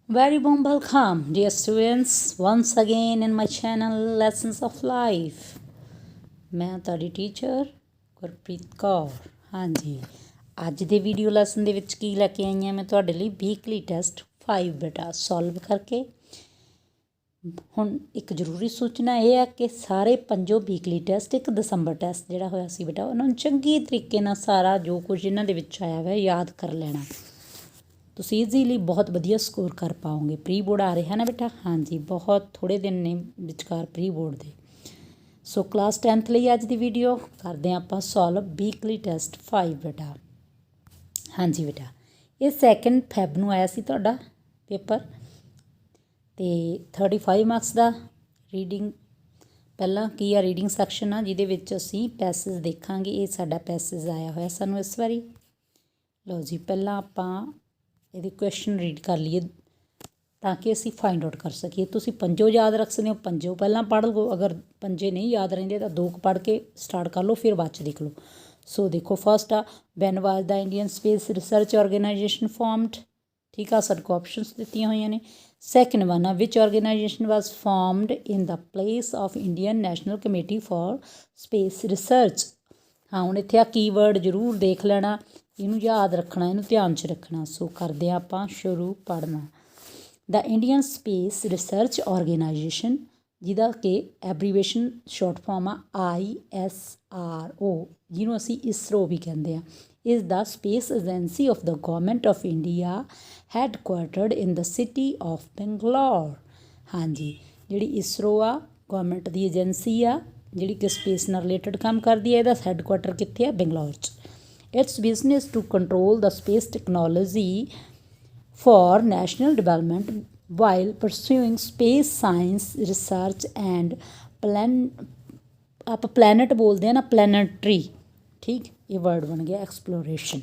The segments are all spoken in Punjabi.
Very warm welcome, dear students, once again in my channel Lessons of Life. ਮੈਂ ਤੁਹਾਡੀ ਟੀਚਰ ਗੁਰਪ੍ਰੀਤ ਕੌਰ। ਹਾਂਜੀ, ਅੱਜ ਦੇ ਵੀਡੀਓ ਲੈਸਨ ਦੇ ਵਿੱਚ ਕੀ ਲੈ ਕੇ ਆਈ ਹਾਂ ਮੈਂ ਤੁਹਾਡੇ ਲਈ ਵੀਕਲੀ ਟੈਸਟ 5 ਬੇਟਾ ਸੋਲਵ ਕਰਕੇ। ਹੁਣ ਇੱਕ ਜ਼ਰੂਰੀ ਸੂਚਨਾ ਇਹ ਹੈ ਕਿ ਸਾਰੇ ਪੰਜੋ ਵੀਕਲੀ ਟੈਸਟ 1 ਦਸੰਬਰ ਟੈਸਟ ਜਿਹੜਾ ਹੋਇਆ ਸੀ ਬੇਟਾ ਉਹਨਾਂ ਨੂੰ ਚੰਗੀ ਤਰੀਕੇ ਨਾਲ ਸਾਰਾ ਜੋ ਕੁਝ ਇਹਨਾਂ ਦੇ ਵਿੱਚ ਆਇਆ ਹੋਇਆ ਯਾਦ ਕਰ ਲੈਣਾ। ਤੁਸੀਂ ਈਜ਼ੀਲੀ ਬਹੁਤ ਵਧੀਆ ਸਕੋਰ ਕਰ ਪਾਓਗੇ। ਪ੍ਰੀ ਬੋਰਡ ਆ ਰਿਹਾ ਨਾ ਬੇਟਾ, ਹਾਂਜੀ ਬਹੁਤ ਥੋੜ੍ਹੇ ਦਿਨ ਨੇ ਵਿਚਕਾਰ ਪ੍ਰੀ ਬੋਰਡ ਦੇ। ਸੋ ਕਲਾਸ 10th ਲਈ ਅੱਜ ਦੀ ਵੀਡੀਓ ਕਰਦੇ ਹਾਂ ਆਪਾਂ ਸੋਲਵ ਵੀਕਲੀ ਟੈਸਟ 5 ਬੇਟਾ। ਹਾਂਜੀ ਬੇਟਾ, ਇਹ 2 ਫੈਬ ਨੂੰ ਆਇਆ ਸੀ ਤੁਹਾਡਾ ਪੇਪਰ ਅਤੇ 35 ਮਾਰਕਸ ਦਾ। ਰੀਡਿੰਗ ਪਹਿਲਾਂ ਕੀ ਆ, ਰੀਡਿੰਗ ਸੈਕਸ਼ਨ ਆ ਜਿਹਦੇ ਵਿੱਚ ਅਸੀਂ ਪੈਸੇਜ ਦੇਖਾਂਗੇ। ਇਹ ਸਾਡਾ ਪੈਸੇਜ ਆਇਆ ਹੋਇਆ ਸਾਨੂੰ ਇਸ ਵਾਰੀ। ਲਓ ਜੀ, ਪਹਿਲਾਂ ਆਪਾਂ ਇਹਦੇ ਕੁਐਸਚਨ ਰੀਡ ਕਰ ਲਈਏ ਤਾਂ ਕਿ ਅਸੀਂ ਫਾਈਂਡ ਆਊਟ ਕਰ ਸਕੀਏ। ਤੁਸੀਂ ਪੰਜੋ ਯਾਦ ਰੱਖ ਸਕਦੇ ਹੋ, ਪੰਜੋ ਪਹਿਲਾਂ ਪੜ੍ਹ ਲਓ। ਅਗਰ ਪੰਜੇ ਨਹੀਂ ਯਾਦ ਰਹਿੰਦੇ ਤਾਂ 2 ਪੜ੍ਹ ਕੇ ਸਟਾਰਟ ਕਰ ਲਓ, ਫਿਰ ਬਾਅਦ 'ਚ ਦੇਖ ਲਓ। ਸੋ ਦੇਖੋ, ਫਸਟ ਆ when was the Indian space research organisation formed. ਠੀਕ ਆ, ਸਾਡੇ ਕੋਲ ਆਪਸ਼ਨਸ ਦਿੱਤੀਆਂ ਹੋਈਆਂ ਨੇ। ਸੈਕਿੰਡ ਵਨ ਆ ਵਿਚ ਆਰਗੇਨਾਈਜੇਸ਼ਨ ਵਾਜ formed in the place of Indian national committee for space research. ਹਾਂ, ਹੁਣ ਇੱਥੇ ਆ ਕੀਵਰਡ ਜ਼ਰੂਰ ਦੇਖ ਲੈਣਾ, ਇਹਨੂੰ ਯਾਦ ਰੱਖਣਾ, ਇਹਨੂੰ ਧਿਆਨ 'ਚ ਰੱਖਣਾ। ਸੋ ਕਰਦੇ ਹਾਂ ਆਪਾਂ ਸ਼ੁਰੂ ਪੜ੍ਹਨਾ। The Indian space research organisation, ਜਿਹਦਾ ਕਿ ਐਬਰੀਵੇਸ਼ਨ ਸ਼ਾਰਟ ਫਾਰਮ ਆ ISRO, ਜਿਹਨੂੰ ਅਸੀਂ ਇਸਰੋ ਵੀ ਕਹਿੰਦੇ ਹਾਂ, is the space agency of the government of India headquartered in the city of Bangalore. ਹਾਂਜੀ, ਜਿਹੜੀ ਇਸਰੋ ਆ ਗੌਰਮੈਂਟ ਦੀ ਏਜੰਸੀ ਆ ਜਿਹੜੀ ਕਿ ਸਪੇਸ ਨਾਲ ਰਿਲੇਟਡ ਕੰਮ ਕਰਦੀ ਹੈ। ਇਹਦਾ ਹੈਡਕੁਆਟਰ ਕਿੱਥੇ ਆ? ਬੰਗਲੌਰ 'ਚ। Its business to control the space technology for national development while pursuing space science research and ਆਪਾਂ planet ਬੋਲਦੇ ਹਾਂ ਨਾ, planetary, ਠੀਕ, ਇਹ ਵਰਡ ਬਣ ਗਿਆ ਐਕਸਪਲੋਰੇਸ਼ਨ।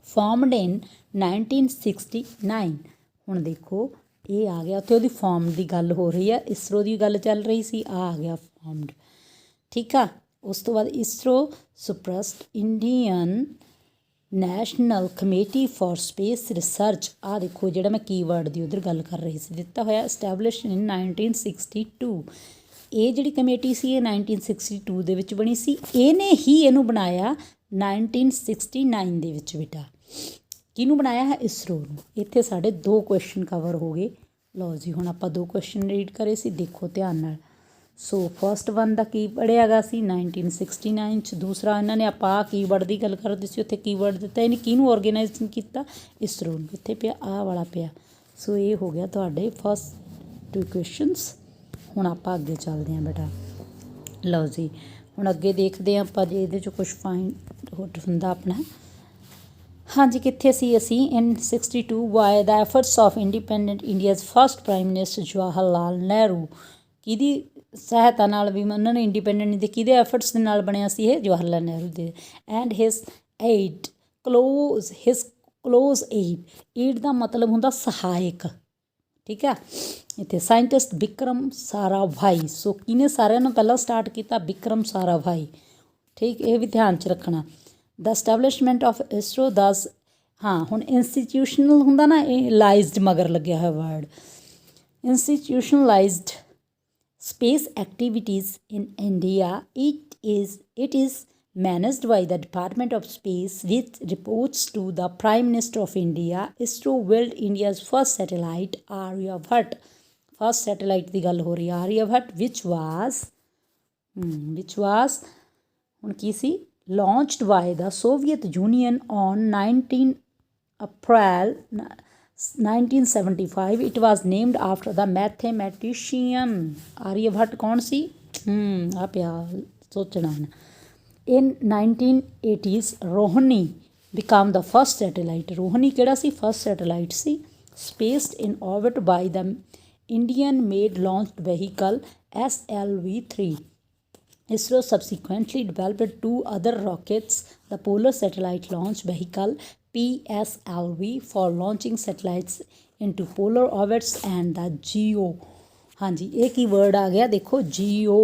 ਫਾਰਮਡ ਇਨ 1969। ਹੁਣ ਦੇਖੋ ਇਹ ਆ ਗਿਆ, ਉੱਥੇ ਉਹਦੀ ਫਾਰਮ ਦੀ ਗੱਲ ਹੋ ਰਹੀ ਆ, ਇਸਰੋ ਦੀ ਗੱਲ ਚੱਲ ਰਹੀ ਸੀ, ਆ ਗਿਆ ਫਾਰਮਡ। ਠੀਕ ਆ, ਉਸ ਤੋਂ ਬਾਅਦ ISRO superseded Indian national committee for space research. ਆਹ ਦੇਖੋ ਜਿਹੜਾ ਮੈਂ ਕੀਵਰਡ ਦੀ ਉਧਰ ਗੱਲ ਕਰ ਰਹੀ ਸੀ, ਦਿੱਤਾ ਹੋਇਆ ਐਸਟੈਬਲਿਸ਼ ਇਨ 1962। ਇਹ ਜਿਹੜੀ ਕਮੇਟੀ ਸੀ ਇਹ 1962 ਦੇ ਵਿੱਚ ਬਣੀ ਸੀ। ਇਹਨੇ ਹੀ ਇਹਨੂੰ ਬਣਾਇਆ 1969 ਦੇ ਵਿੱਚ ਬੇਟਾ। ਕਿਹਨੂੰ ਬਣਾਇਆ ਹੈ? ਇਸਰੋ ਨੂੰ। ਇੱਥੇ ਸਾਡੇ 2 ਕੁਐਸਚਨ ਕਵਰ ਹੋ ਗਏ। ਲਓ ਜੀ, ਹੁਣ ਆਪਾਂ 2 ਕੁਐਸਚਨ ਰੀਡ ਕਰੇ ਸੀ, ਦੇਖੋ ਧਿਆਨ ਨਾਲ। ਸੋ ਫਸਟ ਵਨ ਦਾ ਕੀ ਪੜ੍ਹਿਆ ਗਿਆ ਸੀ 1969 'ਚ। ਦੂਸਰਾ ਇਹਨਾਂ ਨੇ ਆਪਾਂ ਆਹ ਕੀਵਰਡ ਦੀ ਗੱਲ ਕਰਦੇ ਸੀ, ਉੱਥੇ ਕੀਵਰਡ ਦਿੱਤਾ, ਇਹਨੇ ਕਿਹਨੂੰ ਔਰਗੇਨਾਈਜ਼ ਕੀਤਾ? ਇਸਰੋ ਨੂੰ। ਕਿੱਥੇ ਪਿਆ? ਆਹ ਵਾਲਾ ਪਿਆ। ਸੋ ਇਹ ਹੋ ਗਿਆ ਤੁਹਾਡੇ ਫਸਟ 2 ਕੁਐਸਚਨਸ। ਹੁਣ ਆਪਾਂ ਅੱਗੇ ਚੱਲਦੇ ਹਾਂ ਬੇਟਾ। ਲਓ ਜੀ, ਹੁਣ ਅੱਗੇ ਦੇਖਦੇ ਹਾਂ ਆਪਾਂ ਜੇ ਇਹਦੇ 'ਚੋਂ ਕੁਛ ਫਾਈਂਡ ਆਊਟ ਹੁੰਦਾ ਆਪਣਾ। ਹਾਂਜੀ, ਕਿੱਥੇ ਸੀ ਅਸੀਂ? In 62 by the efforts of independent India's first prime minister Jawahar Lal Nehru. ਕਿਹਦੀ ਸਹਾਇਤਾ ਨਾਲ ਵੀ ਉਹਨਾਂ ਨੇ ਇੰਡੀਪੈਂਡੈਂਟ ਦੇ ਕਿਹਦੇ ਐਫਰਟਸ ਦੇ ਨਾਲ ਬਣਿਆ ਸੀ ਇਹ? ਜਵਾਹਰ ਲਾਲ ਨਹਿਰੂ ਦੇ। And his aide close aide ਦਾ ਮਤਲਬ ਹੁੰਦਾ ਸਹਾਇਕ। ਠੀਕ ਆ, ਇੱਥੇ ਸਾਇੰਟਿਸਟ ਵਿਕਰਮ ਸਾਰਾਭਾਈ। ਸੋ ਕਿਹਨੇ ਸਾਰਿਆਂ ਨੂੰ ਪਹਿਲਾਂ ਸਟਾਰਟ ਕੀਤਾ? ਵਿਕਰਮ ਸਾਰਾਭਾਈ। ਠੀਕ, ਇਹ ਵੀ ਧਿਆਨ 'ਚ ਰੱਖਣਾ। ਦਾ ਐਸਟੈਬਲਿਸ਼ਮੈਂਟ ਆਫ ਇਸਰੋ ਦਸ। ਹਾਂ, ਹੁਣ ਇੰਸਟੀਟਿਊਸ਼ਨਲ ਹੁੰਦਾ ਨਾ, ਇਹ ਲਾਈਜ਼ਡ ਮਗਰ ਲੱਗਿਆ ਹੋਇਆ word. ਇੰਸਟੀਟਿਊਸ਼ਨਲਾਈਜ਼ਡ space activities in India. It is managed by the Department of Space, which reports to the Prime Minister of India. ISRO built India's first satellite, Aryabhat. First satellite ਦੀ ਗੱਲ ਹੋ ਰਹੀ ਹੈ, Aryabhat, which was ਹੁਣ ਕੀ ਸੀ? launched by the Soviet Union on 19 April 1975. It was named after the mathematician Aryabhat। कौन सी? आ पिया सोचना। In 1980s Rohini became the first satellite। Rohini केड़ा सी? फर्स्ट सैटेलाइट सी spaced in orbit by the Indian made launched vehicle SLV-3। ISRO subsequently developed 2 other rockets, the Polar Satellite Launch Vehicle PSLV for launching satellites into polar orbits and the GEO। ਹਾਂਜੀ, ਇਹ ਕੀ ਵਰਡ ਆ ਗਿਆ ਦੇਖੋ, GEO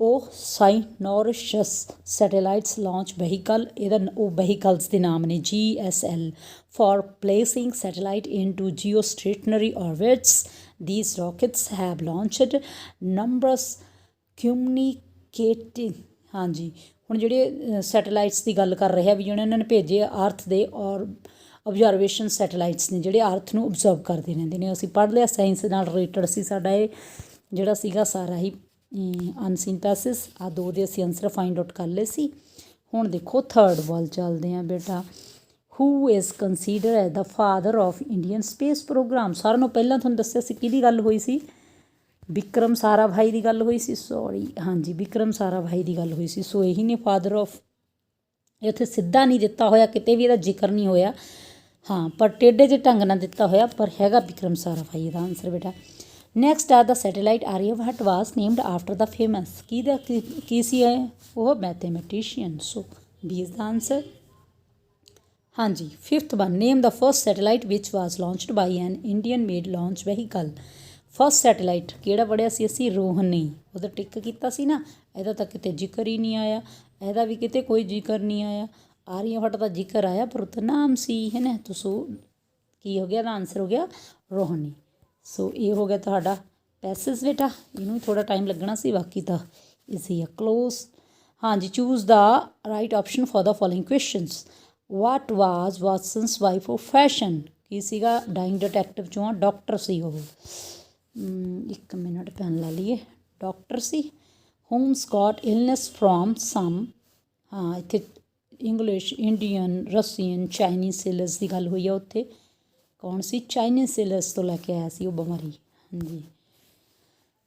ਉਹ ਸਾਈਨੋਰਸ਼ਸ ਸੈਟੇਲਾਈਟਸ ਲਾਂਚ ਵਹੀਕਲ, ਇਹਦਾ ਉਹ ਵਹੀਕਲਸ ਦੇ ਨਾਮ ਨੇ GSL, for placing satellite into geostationary orbits. These rockets have launched numerous communicating, ਹਾਂਜੀ ਹੁਣ ਜਿਹੜੇ ਸੈਟੇਲਾਈਟਸ ਦੀ ਗੱਲ ਕਰ ਰਿਹਾ ਵੀ ਜਿਹੜੇ ਇਹਨਾਂ ਨੇ ਭੇਜੇ ਅਰਥ ਦੇ ਔਰ ਓਬਜ਼ਰਵੇਸ਼ਨ ਸੈਟੇਲਾਈਟਸ ਨੇ ਜਿਹੜੇ ਅਰਥ ਨੂੰ ਓਬਜ਼ਰਵ ਕਰਦੇ ਰਹਿੰਦੇ ਨੇ। ਅਸੀਂ ਪੜ੍ਹ ਲਿਆ, ਸਾਇੰਸ ਨਾਲ ਰਿਲੇਟਡ ਸੀ ਸਾਡਾ ਇਹ ਜਿਹੜਾ ਸੀਗਾ ਸਾਰਾ ਹੀ ਅਨਸੀਨ ਪੈਸਿਸ। ਆ ਦੋ ਦੇ ਅਸੀਂ ਆਨਸਰ ਫਾਈਂਡ ਆਊਟ ਕਰ ਲਏ ਸੀ। ਹੁਣ ਦੇਖੋ ਥਰਡ ਵੱਲ ਚੱਲਦੇ ਹਾਂ ਬੇਟਾ। Who is consider as the father of Indian space program. ਸਾਰਿਆਂ ਨੂੰ ਪਹਿਲਾਂ ਤੁਹਾਨੂੰ ਦੱਸਿਆ ਸੀ ਕਿਹਦੀ ਗੱਲ ਹੋਈ ਸੀ, ਵਿਕਰਮ ਸਾਰਾਭਾਈ ਦੀ ਗੱਲ ਹੋਈ ਸੀ, ਸੌਰੀ ਹਾਂਜੀ ਵਿਕਰਮ ਸਾਰਾਭਾਈ ਦੀ ਗੱਲ ਹੋਈ ਸੀ। ਸੋ ਇਹੀ ਨੇ ਫਾਦਰ ਆਫ, ਇੱਥੇ ਸਿੱਧਾ ਨਹੀਂ ਦਿੱਤਾ ਹੋਇਆ, ਕਿਤੇ ਵੀ ਇਹਦਾ ਜ਼ਿਕਰ ਨਹੀਂ ਹੋਇਆ, ਹਾਂ ਪਰ ਟੇਢੇ ਜਿਹੇ ਢੰਗ ਨਾਲ ਦਿੱਤਾ ਹੋਇਆ, ਪਰ ਹੈਗਾ ਵਿਕਰਮ ਸਾਰਾਭਾਈ ਇਹਦਾ ਆਨਸਰ ਬੇਟਾ। Next a the satellite Aryabhata was named after the famous, ਕਿਹਦਾ ਕੀ ਸੀ ਉਹ mathematician. So B is the answer. ਹਾਂਜੀ fifth one, name the first satellite which was launched by an Indian made launch vehicle. First satellite ਕਿਹੜਾ ਪੜ੍ਹਿਆ ਸੀ ਅਸੀਂ, ਰੋਹਨੀ, ਉਹਦਾ ਟਿਕ ਕੀਤਾ ਸੀ ਨਾ, ਇਹਦਾ ਤਾਂ ਕਿਤੇ ਜ਼ਿਕਰ ਹੀ ਨਹੀਂ ਆਇਆ, ਇਹਦਾ ਵੀ ਕਿਤੇ ਕੋਈ ਜ਼ਿਕਰ ਨਹੀਂ ਆਇਆ। ਆਰੀਆਭੱਟ ਦਾ ਜ਼ਿਕਰ ਆਇਆ ਪਰ ਉਹਦਾ ਨਾਮ ਸੀ ਹੈ ਨਾ, ਸੋ ਕੀ ਹੋ ਗਿਆ, ਇਹਦਾ ਆਨਸਰ ਹੋ ਗਿਆ ਰੋਹਨੀ। ਸੋ ਇਹ ਹੋ ਗਿਆ ਤੁਹਾਡਾ ਪੈਸਿਸ ਬੇਟਾ, ਇਹਨੂੰ ਥੋੜ੍ਹਾ ਟਾਈਮ ਲੱਗਣਾ ਸੀ, ਬਾਕੀ ਤਾਂ ਇਜ਼ੀ ਆ। ਕਲੋਜ਼, ਹਾਂਜੀ choose the right option for the following questions. What was Watson's wife of fashion, ਕੀ ਸੀਗਾ, ਡਾਇੰਗ ਡਿਟੈਕਟਿਵ 'ਚੋਂ ਆ, ਡਾਕਟਰ ਸੀ ਉਹ। ਇੱਕ ਮਿੰਟ ਪੈਨ ਲਾ ਲਈਏ, ਡਾਕਟਰ ਸੀ। Holmes got illness from some, ਹਾਂ ਇੱਥੇ English, Indian, Russian, Chinese sailors ਦੀ ਗੱਲ ਹੋਈ ਆ, ਉੱਥੇ ਕੌਣ ਸੀ, ਚਾਈਨੀਜ਼ ਸੇਲਰਸ ਤੋਂ ਲੈ ਕੇ ਆਇਆ ਸੀ ਉਹ ਬਿਮਾਰੀ। ਹਾਂਜੀ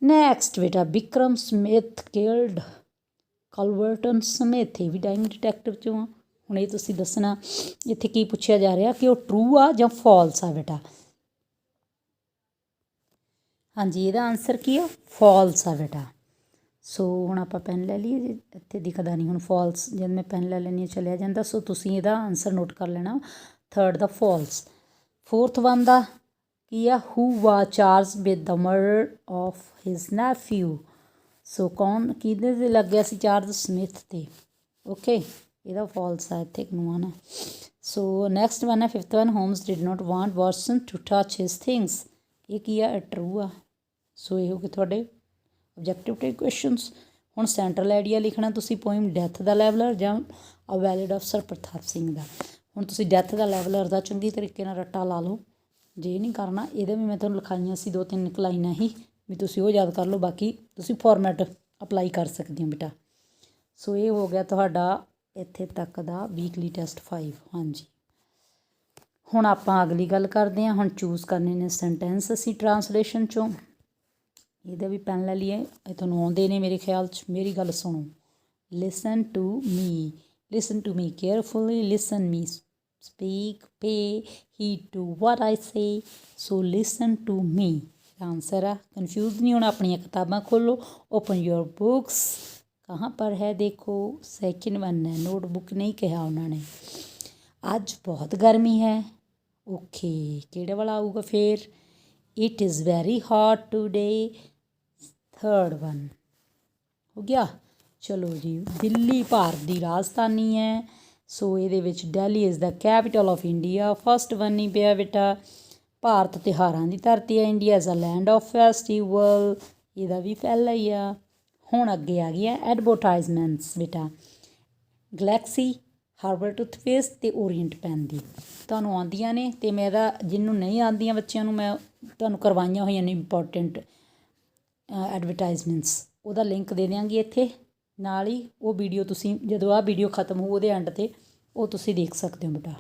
ਨੈਕਸਟ ਬੇਟਾ, ਵਿਕਰਮ ਸਮਿਥ ਕਿਲਡ ਕਲਵਰਟਨ ਸਮਿਥ, ਇਹ ਵੀ ਡਾਇੰਗ ਡਿਟੈਕਟਿਵ 'ਚੋਂ ਆ। ਹੁਣ ਇਹ ਤੁਸੀਂ ਦੱਸਣਾ ਇੱਥੇ ਕੀ ਪੁੱਛਿਆ ਜਾ ਰਿਹਾ ਕਿ ਉਹ ਟਰੂ ਆ ਜਾਂ ਫਾਲਸ ਆ ਬੇਟਾ। ਹਾਂਜੀ ਇਹਦਾ ਆਨਸਰ ਕੀ ਆ, ਫਾਲਸ ਆ ਬੇਟਾ। ਸੋ ਹੁਣ ਆਪਾਂ ਪੈਨ ਲੈ ਲਈਏ, ਜੇ ਇੱਥੇ ਦਿਖਦਾ ਨਹੀਂ ਹੁਣ ਫਾਲਸ, ਜਦ ਮੈਂ ਪੈਨ ਲੈ ਲੈਂਦੀ ਹਾਂ ਚਲਿਆ ਜਾਂਦਾ। ਸੋ ਤੁਸੀਂ ਇਹਦਾ ਆਨਸਰ ਨੋਟ ਕਰ ਲੈਣਾ, ਥਰਡ ਦਾ ਫਾਲਸ। ਫੋਰਥ ਵਨ ਦਾ ਕੀ ਆ, who was charge with the murder of his nephew. So ਕੌਣ ਕਿਹਦੇ 'ਤੇ ਲੱਗ ਗਿਆ ਸੀ ਚਾਰਜ, ਸਮਿਥ 'ਤੇ। ਓਕੇ ਇਹਦਾ ਫਾਲਸ ਆ ਇੱਥੇ ਨੂੰ ਨਾ। ਸੋ ਨੈਕਸਟ ਵਨ ਹੈ fifth one, Holmes did not want Watson to touch his things, ਇਹ ਕੀ ਆ, ਟਰੂ ਆ। ਸੋ ਇਹ ਹੋ ਗਏ ਤੁਹਾਡੇ ਓਬਜੈਕਟਿਵ ਟਾਈਪ ਕੁਐਸਚਨਸ। ਹੁਣ ਸੈਂਟਰਲ ਆਈਡੀਆ ਲਿਖਣਾ ਤੁਸੀਂ ਪੋਇਮ ਡੈਥ ਦਾ ਲੈਵਲਰ ਜਾਂ ਅ ਵੈਲਿਡ ਆਫ ਸਰ ਪ੍ਰਤਾਪ ਸਿੰਘ ਦਾ। ਹੁਣ ਤੁਸੀਂ ਡੈਥ ਦਾ ਲੈਵਲਰ ਦਾ ਚੰਗੀ ਤਰੀਕੇ ਨਾਲ ਰੱਟਾ ਲਾ ਲਓ, ਜੇ ਨਹੀਂ ਕਰਨਾ ਇਹਦੇ ਵੀ ਮੈਂ ਤੁਹਾਨੂੰ ਲਿਖਾਈਆਂ ਸੀ 2-3 ਲਾਈਨਾਂ ਹੀ, ਵੀ ਤੁਸੀਂ ਉਹ ਯਾਦ ਕਰ ਲਓ, ਬਾਕੀ ਤੁਸੀਂ ਫੋਰਮੈਟ ਅਪਲਾਈ ਕਰ ਸਕਦੇ ਹੋ ਬੇਟਾ। ਸੋ ਇਹ ਹੋ ਗਿਆ ਤੁਹਾਡਾ ਇੱਥੇ ਤੱਕ ਦਾ ਵੀਕਲੀ ਟੈਸਟ 5। ਹਾਂਜੀ ਹੁਣ ਆਪਾਂ ਅਗਲੀ ਗੱਲ ਕਰਦੇ ਹਾਂ। ਹੁਣ ਚੂਜ਼ ਕਰਨੇ ਨੇ ਸੈਂਟੈਂਸ ਅਸੀਂ ਟਰਾਂਸਲੇਸ਼ਨ 'ਚੋਂ। ਇਹਦਾ ਵੀ ਪੈਨ ਲੈ ਲਈਏ, ਇਹ ਤੁਹਾਨੂੰ ਆਉਂਦੇ ਨੇ ਮੇਰੇ ਖਿਆਲ 'ਚ। ਮੇਰੀ ਗੱਲ ਸੁਣੋ, listen to me carefully, listen me speak, pay heed to what I say. So listen to me answer ਆ। ਕਨਫਿਊਜ਼ ਨਹੀਂ ਹੋਣਾ, ਆਪਣੀਆਂ ਕਿਤਾਬਾਂ ਖੋਲ੍ਹੋ, ਓਪਨ ਯੋਰ ਬੁੱਕਸ। ਕਹਾਂ ਪਰ ਹੈ ਦੇਖੋ, ਸੈਕਿੰਡ ਵਨ ਹੈ, ਨੋਟਬੁੱਕ ਨਹੀਂ ਕਿਹਾ ਉਹਨਾਂ ਨੇ। ਅੱਜ ਬਹੁਤ ਗਰਮੀ ਹੈ, ਓਕੇ ਕਿਹੜੇ ਵਾਲਾ ਆਊਗਾ ਫਿਰ, it is very hot today, third one ਹੋ ਗਿਆ। ਚਲੋ ਜੀ, ਦਿੱਲੀ ਭਾਰਤ ਦੀ ਰਾਜਧਾਨੀ ਹੈ, ਸੋ ਇਹਦੇ ਵਿੱਚ Delhi is the capital of India. First one ਨਹੀਂ ਪਿਆ ਬੇਟਾ, ਭਾਰਤ ਤਿਉਹਾਰਾਂ ਦੀ ਧਰਤੀ ਹੈ, India is a land of festival, ਇਹਦਾ ਵੀ ਪਹਿਲਾ ਹੀ ਆ। ਹੁਣ ਅੱਗੇ ਆ ਗਈਆਂ ਐਡਵਰਟਾਈਜ਼ਮੈਂਟਸ ਬੇਟਾ, ਗਲੈਕਸੀ, ਹਰਬਲ ਟੂਥਪੇਸਟ ਅਤੇ ਓਰੀਐਂਟ ਪੈਨ ਦੀ ਤੁਹਾਨੂੰ ਆਉਂਦੀਆਂ ਨੇ, ਅਤੇ ਮੈਂ ਇਹਦਾ ਜਿਹਨੂੰ ਨਹੀਂ ਆਉਂਦੀਆਂ ਬੱਚਿਆਂ ਨੂੰ ਮੈਂ ਤੁਹਾਨੂੰ ਕਰਵਾਈਆਂ ਹੋਈਆਂ ਨੇ ਇੰਪੋਰਟੈਂਟ ਐਡਵਰਟਾਈਜ਼ਮੈਂਟਸ, ਉਹਦਾ ਲਿੰਕ ਦੇ ਦਿਆਂਗੀ ਇੱਥੇ ਨਾਲ ਹੀ। ਉਹ ਵੀਡੀਓ ਤੁਸੀਂ ਜਦੋਂ ਆਹ ਵੀਡੀਓ ਖਤਮ ਹੋ ਉਹਦੇ ਐਂਡ 'ਤੇ ਉਹ ਤੁਸੀਂ ਦੇਖ ਸਕਦੇ ਹੋ ਬੇਟਾ।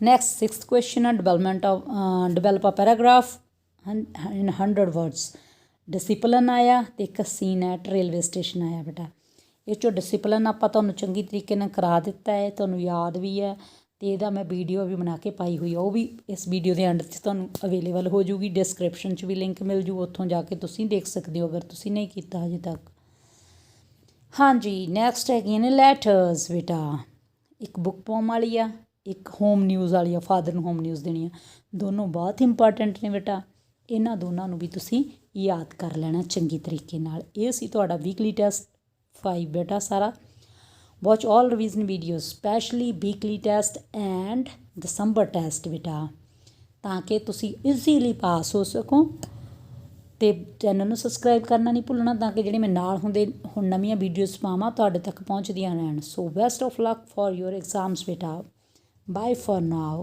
ਨੈਕਸਟ ਸਿਕਸਥ ਕੁਐਸਚਨ ਆ, ਡਿਵੈਲਪ ਅ ਪੈਰਾਗ੍ਰਾਫ ਇਨ 100 ਵਰਡਸ। ਡਿਸਿਪਲਨ ਆਇਆ ਅਤੇ ਇੱਕ ਸੀਨ ਐਟ ਰੇਲਵੇ ਸਟੇਸ਼ਨ ਆਇਆ ਬੇਟਾ। ਇਹ 'ਚੋਂ ਡਿਸਿਪਲਨ ਆਪਾਂ ਤੁਹਾਨੂੰ ਚੰਗੀ ਤਰੀਕੇ ਨਾਲ ਕਰਾ ਦਿੱਤਾ ਹੈ, ਤੁਹਾਨੂੰ ਯਾਦ ਵੀ ਹੈ, ਅਤੇ ਇਹਦਾ ਮੈਂ ਵੀਡੀਓ ਵੀ ਬਣਾ ਕੇ ਪਾਈ ਹੋਈ ਆ, ਉਹ ਵੀ ਇਸ ਵੀਡੀਓ ਦੇ ਐਂਡ 'ਚ ਤੁਹਾਨੂੰ ਅਵੇਲੇਬਲ ਹੋ ਜੂਗੀ। ਡਿਸਕ੍ਰਿਪਸ਼ਨ 'ਚ ਵੀ ਲਿੰਕ ਮਿਲ ਜੂ, ਉੱਥੋਂ ਜਾ ਕੇ ਤੁਸੀਂ ਦੇਖ ਸਕਦੇ ਹੋ ਅਗਰ ਤੁਸੀਂ ਨਹੀਂ ਕੀਤਾ ਹਜੇ ਤੱਕ। ਹਾਂਜੀ ਨੈਕਸਟ ਹੈਗੀਆਂ ਨੇ ਲੈਟਰਸ ਬੇਟਾ, ਇੱਕ ਬੁੱਕ ਪੋਮ ਵਾਲੀ ਆ, ਇੱਕ ਹੋਮ ਨਿਊਜ਼ ਵਾਲੀ ਆ, ਫਾਦਰ ਨੂੰ ਹੋਮ ਨਿਊਜ਼ ਦੇਣੀ ਆ, ਦੋਨੋਂ ਬਹੁਤ ਇੰਪੋਰਟੈਂਟ ਨੇ ਬੇਟਾ। ਇਹਨਾਂ ਦੋਨਾਂ ਨੂੰ ਵੀ ਤੁਸੀਂ ਯਾਦ ਕਰ ਲੈਣਾ ਚੰਗੀ ਤਰੀਕੇ ਨਾਲ। ਇਹ ਸੀ ਤੁਹਾਡਾ ਵੀਕਲੀ ਟੈਸਟ 5 ਬੇਟਾ ਸਾਰਾ। Watch all revision videos specially weekly test and December test ਬੇਟਾ, ਤਾਂ ਕਿ ਤੁਸੀਂ ਈਜ਼ੀਲੀ ਪਾਸ ਹੋ ਸਕੋ। ਅਤੇ ਚੈਨਲ ਨੂੰ ਸਬਸਕ੍ਰਾਈਬ ਕਰਨਾ ਨਹੀਂ ਭੁੱਲਣਾ, ਤਾਂ ਕਿ ਜਿਹੜੇ ਮੈਂ ਨਾਲ ਹੁੰਦੇ ਹੁਣ ਨਵੀਆਂ ਵੀਡੀਓਜ਼ ਪਾਵਾਂ ਤੁਹਾਡੇ ਤੱਕ ਪਹੁੰਚਦੀਆਂ ਰਹਿਣ। So best of luck for your exams बेटा। Bye for now.